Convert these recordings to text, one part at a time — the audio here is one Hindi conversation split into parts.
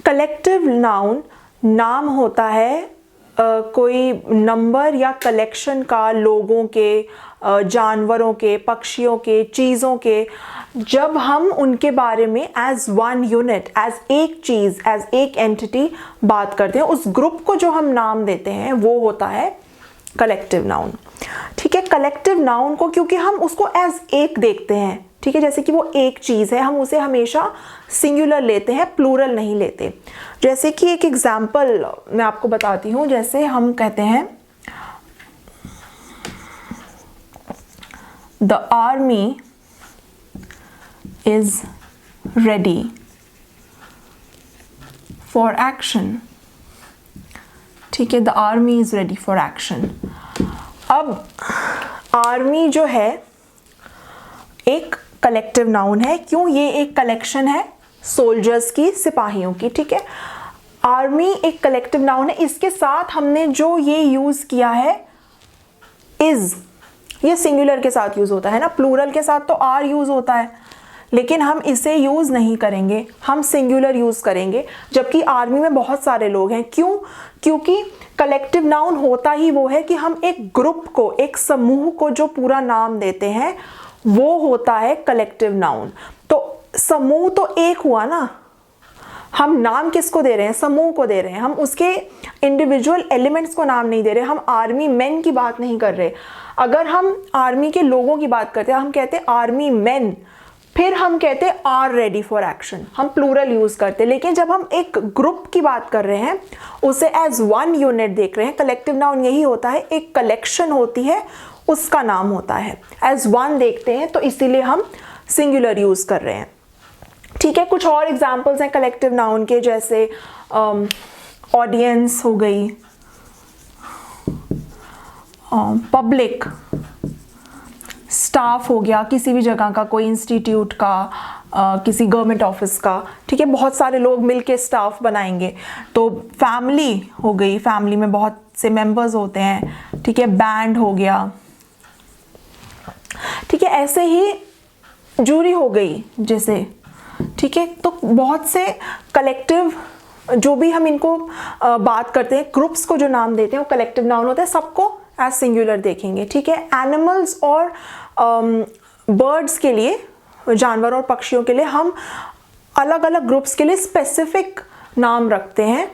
कलेक्टिव नाउन नाम होता है कोई नंबर या कलेक्शन का, लोगों के, जानवरों के, पक्षियों के, चीज़ों के, जब हम उनके बारे में एज वन यूनिट, एज एक चीज़, एज एक एंटिटी बात करते हैं, उस ग्रुप को जो हम नाम देते हैं वो होता है कलेक्टिव नाउन। ठीक है, कलेक्टिव नाउन को क्योंकि हम उसको एज एक देखते हैं, ठीक है, जैसे कि वो एक चीज़ है, हम उसे हमेशा सिंगुलर लेते हैं, प्लूरल नहीं लेते। जैसे कि एक एग्जाम्पल मैं आपको बताती हूँ, जैसे हम कहते हैं the army is ready for action. ठीक है, the army is ready for action. अब आर्मी जो है एक कलेक्टिव नाउन है, क्यों? ये एक कलेक्शन है सोल्जर्स की, सिपाहियों की। ठीक है, आर्मी एक कलेक्टिव नाउन है, इसके साथ हमने जो ये यूज किया है इज, ये सिंगुलर के साथ यूज होता है ना, प्लूरल के साथ तो आर यूज होता है, लेकिन हम इसे यूज नहीं करेंगे, हम सिंगुलर यूज करेंगे, जबकि आर्मी में बहुत सारे लोग हैं। क्यों? क्योंकि कलेक्टिव नाउन होता ही वो है कि हम एक ग्रुप को, एक समूह को जो पूरा नाम देते हैं वो होता है कलेक्टिव नाउन। तो समूह तो एक हुआ ना, हम नाम किसको दे रहे हैं? समूह को दे रहे हैं, हम उसके इंडिविजुअल एलिमेंट्स को नाम नहीं दे रहे। हम आर्मी मैन की बात नहीं कर रहे। अगर हम आर्मी के लोगों की बात करते हैं, हम कहते हैं आर्मी मैन, फिर हम कहते हैं आर रेडी फॉर एक्शन, हम प्लूरल यूज करते हैं। लेकिन जब हम एक ग्रुप की बात कर रहे हैं, उसे एज वन यूनिट देख रहे हैं, कलेक्टिव नाउन यही होता है, एक कलेक्शन होती है, उसका नाम होता है, एज वन देखते हैं, तो इसीलिए हम सिंगुलर यूज कर रहे हैं। ठीक है, कुछ और एग्जांपल्स हैं कलेक्टिव नाउन के, जैसे ऑडियंस हो गई, पब्लिक, स्टाफ हो गया, किसी भी जगह का, कोई इंस्टीट्यूट का, किसी गवर्नमेंट ऑफिस का। ठीक है, बहुत सारे लोग मिलके स्टाफ बनाएंगे। तो फैमिली हो गई, फैमिली में बहुत से मेंबर्स होते हैं। ठीक है, बैंड हो गया। ठीक है, ऐसे ही जूरी हो गई जैसे। ठीक है, तो बहुत से कलेक्टिव जो भी हम इनको बात करते हैं, ग्रुप्स को जो नाम देते हैं वो कलेक्टिव नाउन होता है, सबको एज सिंगुलर देखेंगे। ठीक है, एनिमल्स और बर्ड्स के लिए, जानवरों और पक्षियों के लिए हम अलग अलग ग्रुप्स के लिए स्पेसिफिक नाम रखते हैं।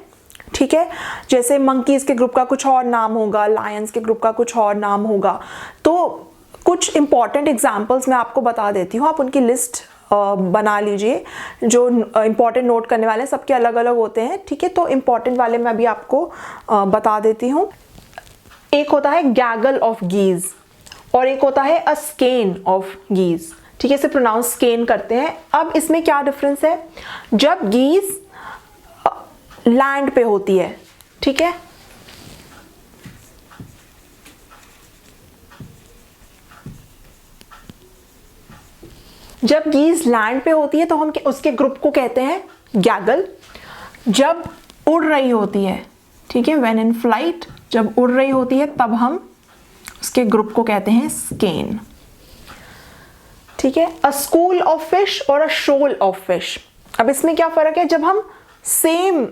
ठीक है, जैसे मंकीज के ग्रुप का कुछ और नाम होगा, लायंस के ग्रुप का कुछ और नाम होगा। तो कुछ इंपॉर्टेंट एग्जाम्पल्स मैं आपको बता देती हूँ, आप उनकी लिस्ट बना लीजिए। जो इंपॉर्टेंट नोट करने वाले हैं, सबके अलग अलग होते हैं। ठीक है, तो इंपॉर्टेंट वाले मैं अभी आपको बता देती हूँ। एक होता है गैगल ऑफ गीज और एक होता है अ स्केन ऑफ गीज। ठीक है, इसे प्रोनाउंस स्केन करते हैं। अब इसमें क्या डिफरेंस है? जब गीज लैंड पे होती है, ठीक है, जब गीज लैंड पे होती है तो हम उसके ग्रुप को कहते हैं गैगल। जब उड़ रही होती है, ठीक है, व्हेन इन फ्लाइट, जब उड़ रही होती है तब हम उसके ग्रुप को कहते हैं स्केन। ठीक है, अ स्कूल ऑफ फिश और अ शोल ऑफ फिश। अब इसमें क्या फर्क है? जब हम सेम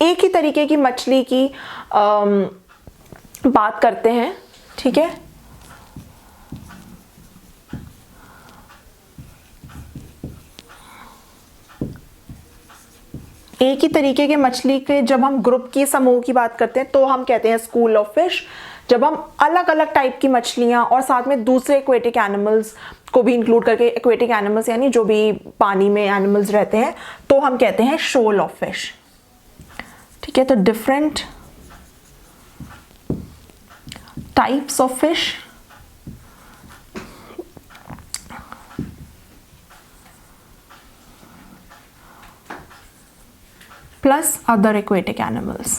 एक ही तरीके की मछली की बात करते हैं, ठीक है, एक ही तरीके के मछली के जब हम ग्रुप की, समूह की बात करते हैं तो हम कहते हैं स्कूल ऑफ फिश। जब हम अलग अलग टाइप की मछलियां और साथ में दूसरे एक्वेटिक एनिमल्स को भी इंक्लूड करके, एक्वेटिक एनिमल्स यानी जो भी पानी में एनिमल्स रहते हैं, तो हम कहते हैं शोल ऑफ फिश। ठीक है, तो different types of fish, plus other aquatic animals.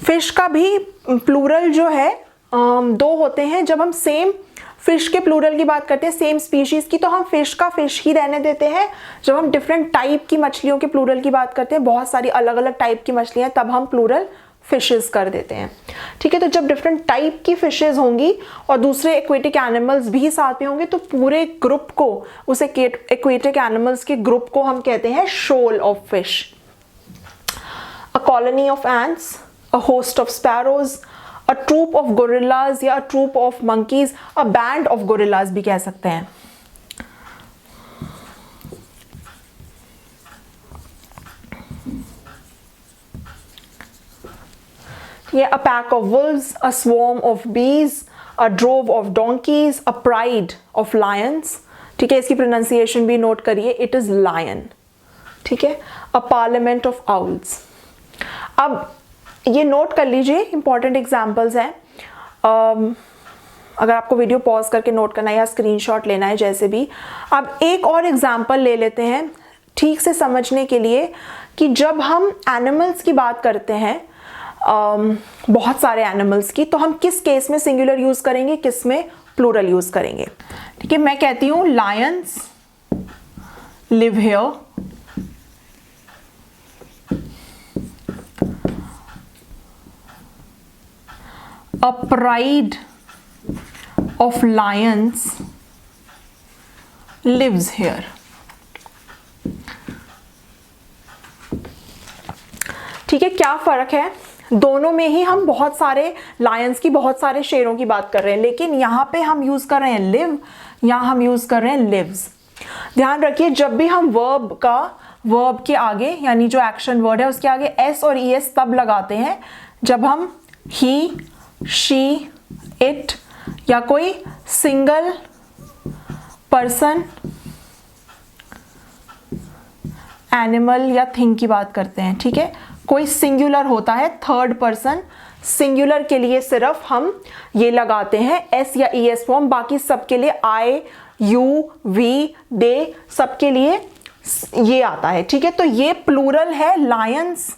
Fish का भी प्लूरल जो है दो होते हैं। जब हम सेम फिश के प्लूरल की बात करते हैं, सेम स्पीशीज की, तो हम फिश का फिश ही रहने देते हैं। जब हम डिफरेंट टाइप की मछलियों के प्लूरल की बात करते हैं, बहुत सारी अलग अलग टाइप की मछलियां, तब हम प्लूरल फिशेस कर देते हैं। ठीक है, तो जब डिफरेंट टाइप की फिशेस होंगी और दूसरे एक्वेटिक एनिमल्स भी साथ में होंगे तो पूरे ग्रुप को, उस एक्वेटिक एनिमल्स के ग्रुप को हम कहते हैं shoal of fish. A colony of ants, a host of sparrows, a troop of gorillas या a troop of monkeys, a band of gorillas भी कह सकते हैं। ये a pack of wolves, a swarm of bees, a drove of donkeys, a pride of lions. ठीक है, इसकी प्रोनाउंसिएशन भी नोट करिए, इट इज lion. ठीक है, a parliament of owls. अब ये नोट कर लीजिए, इंपॉर्टेंट एग्जाम्पल्स हैं। अगर आपको वीडियो पॉज करके नोट करना है या स्क्रीनशॉट लेना है, जैसे भी। अब एक और एग्जाम्पल ले लेते हैं ठीक से समझने के लिए कि जब हम एनिमल्स की बात करते हैं, बहुत सारे एनिमल्स की, तो हम किस केस में सिंगुलर यूज करेंगे, किस में प्लूरल यूज करेंगे। ठीक है, मैं कहती हूं Lions live here, a pride of lions lives here. ठीक है, क्या फर्क है, दोनों में ही हम बहुत सारे लायंस की, बहुत सारे शेरों की बात कर रहे हैं, लेकिन यहां पे हम यूज कर रहे हैं लिव, यहां हम यूज कर रहे हैं लिव्स। ध्यान रखिए, जब भी हम वर्ब के आगे, यानी जो एक्शन वर्ड है उसके आगे एस और ईएस तब लगाते हैं जब हम ही, शी, इट या कोई सिंगल पर्सन, एनिमल या थिंग की बात करते हैं। ठीक है, कोई सिंगुलर होता है, थर्ड पर्सन, सिंगुलर के लिए सिर्फ हम ये लगाते हैं एस या ईएस फॉर्म, बाकी सबके लिए आई, यू, वी, दे, सबके लिए ये आता है। ठीक है, तो ये प्लूरल है, लायंस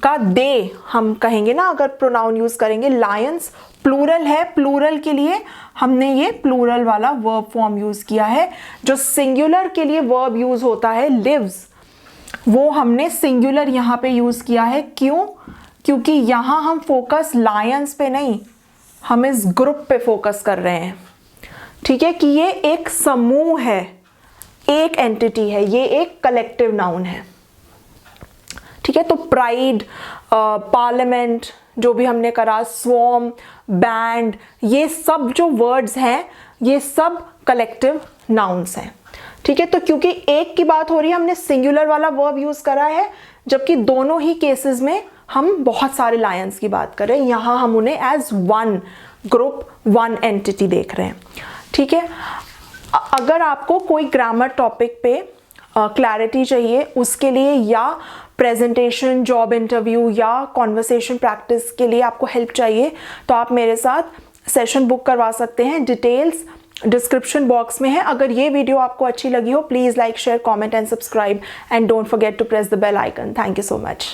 का दे हम कहेंगे ना, अगर प्रोनाउन यूज करेंगे, लायंस प्लूरल है, प्लूरल के लिए हमने ये प्लूरल वाला वर्ब फॉर्म यूज किया है। जो सिंगुलर के लिए वर्ब यूज होता है लिव्स, वो हमने सिंगुलर यहां पे यूज किया है। क्यों? क्योंकि यहां हम फोकस लायंस पे नहीं, हम इस ग्रुप पे फोकस कर रहे हैं। ठीक है, कि ये एक समूह है, एक एंटिटी है, ये एक कलेक्टिव नाउन है। ठीक है, तो प्राइड, पार्लियामेंट जो भी हमने करा, स्वॉर्म, बैंड, ये सब जो वर्ड्स हैं ये सब कलेक्टिव नाउन्स हैं। ठीक है, तो क्योंकि एक की बात हो रही है, हमने सिंगुलर वाला वर्ब यूज करा है, जबकि दोनों ही केसेस में हम बहुत सारे लायंस की बात कर रहे हैं। यहां हम उन्हें as one group, one entity देख रहे हैं। ठीक है, अगर आपको कोई ग्रामर टॉपिक पे क्लैरिटी चाहिए, उसके लिए या प्रेजेंटेशन, जॉब इंटरव्यू या कॉन्वर्सेशन प्रैक्टिस के लिए आपको हेल्प चाहिए, तो आप मेरे साथ सेशन बुक करवा सकते हैं। डिटेल्स डिस्क्रिप्शन बॉक्स में है। अगर ये वीडियो आपको अच्छी लगी हो, please like, share, comment and subscribe, and don't forget to press the bell icon. Thank you so much.